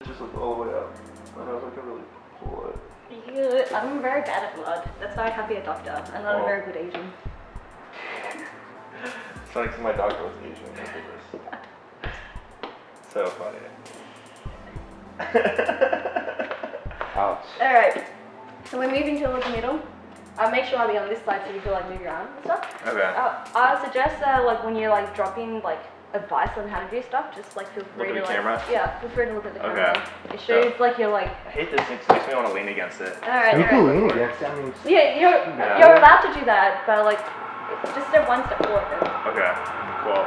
Just like all the way up. And I was like, I really pull it. I'm very bad at blood. That's why I can't be a doctor. I'm not a very good Asian. It's funny because my doctor was Asian. I think it was so funny. Ouch. Alright, so we're moving towards the middle. I'll make sure I'll be on this side so you can like move your arms and stuff. Okay. I suggest like when you're like dropping like advice on how to do stuff, just like feel free look to at the like camera? Yeah, feel free to look at the camera. Okay. It shows like you're like I hate this thing. It makes me want to lean against it. alright. You can lean against it. I mean, Yeah, you're allowed to do that, but like just step one step forward then. Okay. Cool.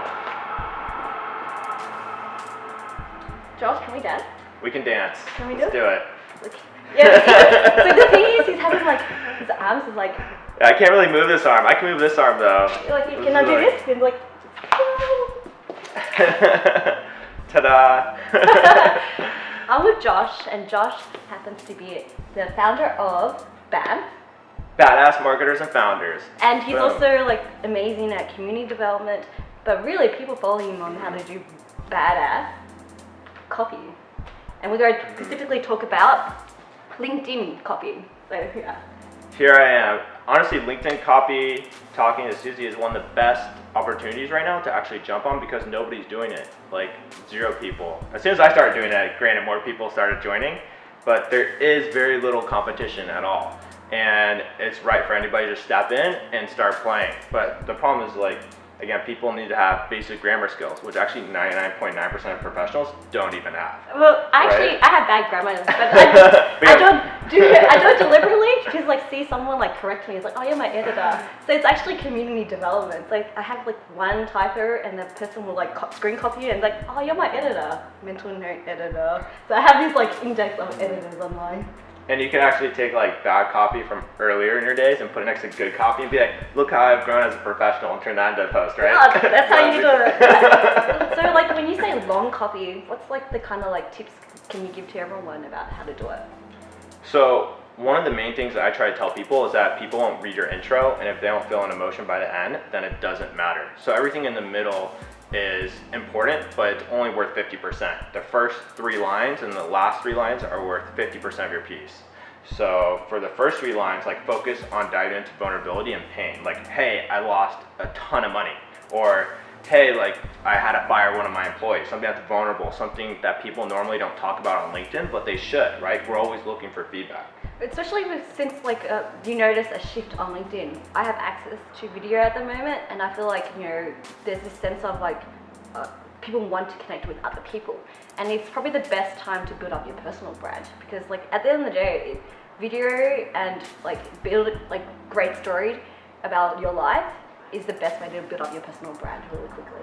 Josh, can we dance? We can dance. Can we Let's do it. Like, yeah. So the thing is, he's having like his arms is like. I can't really move this arm. I can move this arm though. Like you cannot do this. You can like. Ta-da! I'm with Josh, and Josh happens to be the founder of BAM. Badass marketers and founders. And he's Boom. also like amazing at community development, but really people follow him on how to do badass copy. And we're going to specifically talk about LinkedIn copy. So yeah. Here I am. Honestly, LinkedIn copy, talking to Susie is one of the best opportunities right now to actually jump on because nobody's doing it. Like 0 people. As soon as I started doing that, granted more people started joining, but there is very little competition at all. And it's right for anybody to step in and start playing. But the problem is like, again, people need to have basic grammar skills, which actually 99.9% of professionals don't even have. Well, actually, right? I have bad grammar, but I don't do it deliberately. Just like see someone like correct me. It's like, oh, you're my editor. So it's actually community development. It's like I have like one typer, and the person will like screen copy it, and like, oh, you're my editor, mental note editor. So I have this like index of editors online. And you can actually take like bad copy from earlier in your days and put it next to good copy and be like, look how I've grown as a professional, and turn that into a post, right? Yeah, that's how you do it. So like when you say long copy, what's like the kind of like tips can you give to everyone about how to do it? So one of the main things that I try to tell people is that people won't read your intro, and if they don't feel an emotion by the end, then it doesn't matter. So everything in the middle is important, but it's only worth 50%. The first 3 lines and the last 3 lines are worth 50% of your piece. So for the first 3 lines, like focus on diving into vulnerability and pain. Like, hey, I lost a ton of money. Or, hey, like I had to fire one of my employees. Something that's vulnerable, something that people normally don't talk about on LinkedIn, but they should, right? We're always looking for feedback. Especially since like you notice a shift on LinkedIn. I have access to video at the moment, and I feel like there's this sense of like people want to connect with other people, and it's probably the best time to build up your personal brand because like at the end of the day, video and like build like great story about your life is the best way to build up your personal brand really quickly.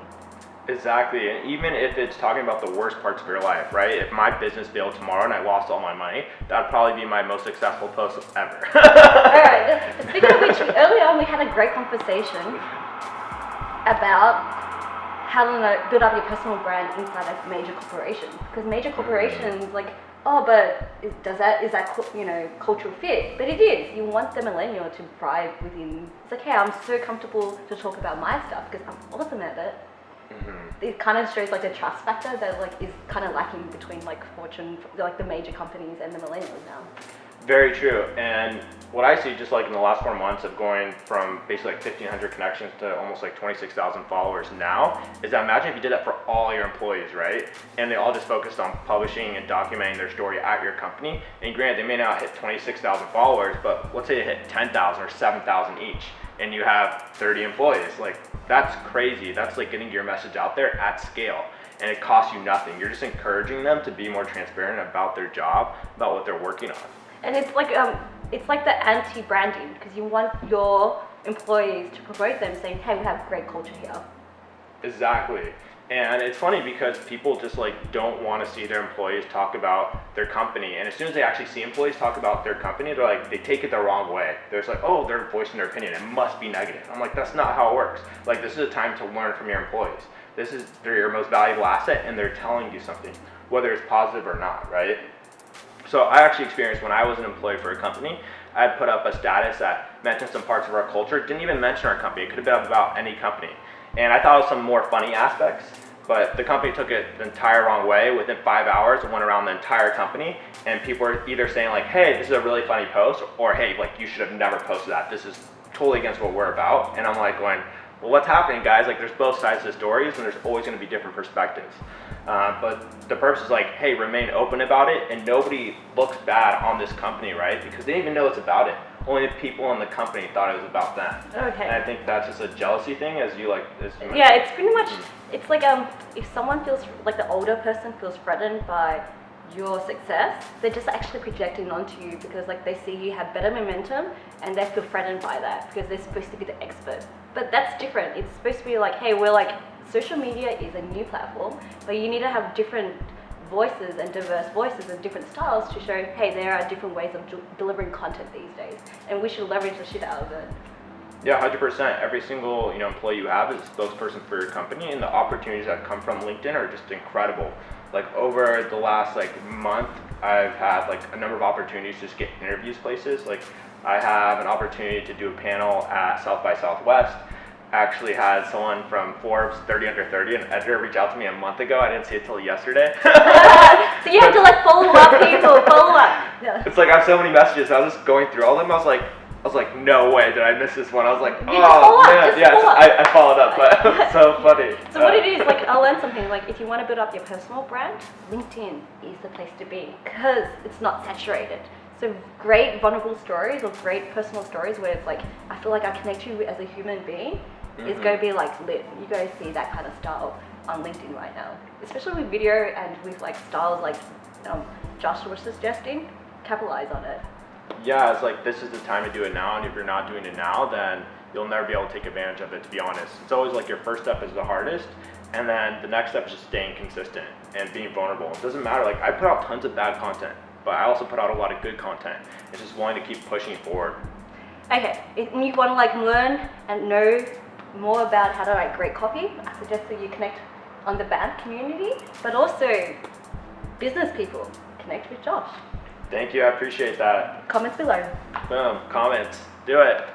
Exactly, and even if it's talking about the worst parts of your life, right? If my business failed tomorrow and I lost all my money, that'd probably be my most successful post ever. Alright, speaking of which, earlier on we had a great conversation about how to build up your personal brand inside a major corporation. Because major corporations, like, oh, but is that cultural fit? But it is. You want the millennial to thrive within. It's like, hey, I'm so comfortable to talk about my stuff because I'm awesome at it. Mm-hmm. It kind of shows like the trust factor that like is kind of lacking between like Fortune, like the major companies and the millennials now. Very true. And what I see just like in the last 4 months of going from basically like 1,500 connections to almost like 26,000 followers now is that imagine if you did that for all your employees, right? And they all just focused on publishing and documenting their story at your company. And granted, they may not hit 26,000 followers, but let's say they hit 10,000 or 7,000 each, and you have 30 employees. Like that's crazy. That's like getting your message out there at scale. And it costs you nothing. You're just encouraging them to be more transparent about their job, about what they're working on. And it's like the anti-branding because you want your employees to promote them, saying, "Hey, we have great culture here." Exactly, and it's funny because people just like don't want to see their employees talk about their company, and as soon as they actually see employees talk about their company, they're like they take it the wrong way. They're just like, "Oh, they're voicing their opinion. It must be negative." I'm like, that's not how it works. Like this is a time to learn from your employees. They're your most valuable asset, and they're telling you something, whether it's positive or not, right? So I actually experienced when I was an employee for a company, I put up a status that mentioned some parts of our culture, didn't even mention our company. It could have been about any company. And I thought it was some more funny aspects, But the company took it the entire wrong way. Within 5 hours, it went around the entire company, and people were either saying like, hey, this is a really funny post, or hey, like you should have never posted that. This is totally against what we're about. And I'm like going, well, what's happening, guys? Like, there's both sides to the stories, and there's always going to be different perspectives. But the purpose is like, hey, remain open about it, and nobody looks bad on this company, right? Because they didn't even know it's about it. Only the people in the company thought it was about them. Okay. And I think that's just a jealousy thing, as you mentioned. Yeah, it's pretty much, it's like if someone feels, like the older person feels threatened by your success, they're just actually projecting onto you because like they see you have better momentum and they feel threatened by that because they're supposed to be the expert. But that's different. It's supposed to be like, hey, we're like, social media is a new platform, but you need to have different voices and diverse voices and different styles to show, hey, there are different ways of delivering content these days, and we should leverage the shit out of it. Yeah, 100%. Every single employee you have is a spokesperson for your company, and the opportunities that come from LinkedIn are just incredible. Like over the last month, I've had like a number of opportunities to just get interviews places. Like I have an opportunity to do a panel at South by Southwest. Actually had someone from Forbes 30 Under 30, an editor, reach out to me a month ago. I didn't see it till yesterday. So you have to like follow up people, follow up. Yeah. It's like I have so many messages. I was just going through all of them. I was like, no way did I miss this one. I was like, I followed up, but it was so funny. So what it is, like I learned something, like if you want to build up your personal brand, LinkedIn is the place to be because it's not saturated. So great vulnerable stories or great personal stories where it's like, I feel like I connect you as a human being is going to be like lit. You guys see that kind of style on LinkedIn right now, especially with video and with like styles like Josh was suggesting, capitalize on it. Yeah, it's like this is the time to do it now, and if you're not doing it now, then you'll never be able to take advantage of it, to be honest. It's always like your first step is the hardest, and then the next step is just staying consistent and being vulnerable. It doesn't matter, like I put out tons of bad content, but I also put out a lot of good content. It's just wanting to keep pushing forward. Okay, if you want to like learn and know more about how to write great copy, I suggest that you connect on the band community, but also business people, connect with Josh. Thank you, I appreciate that. Comments below. Boom, comments, do it.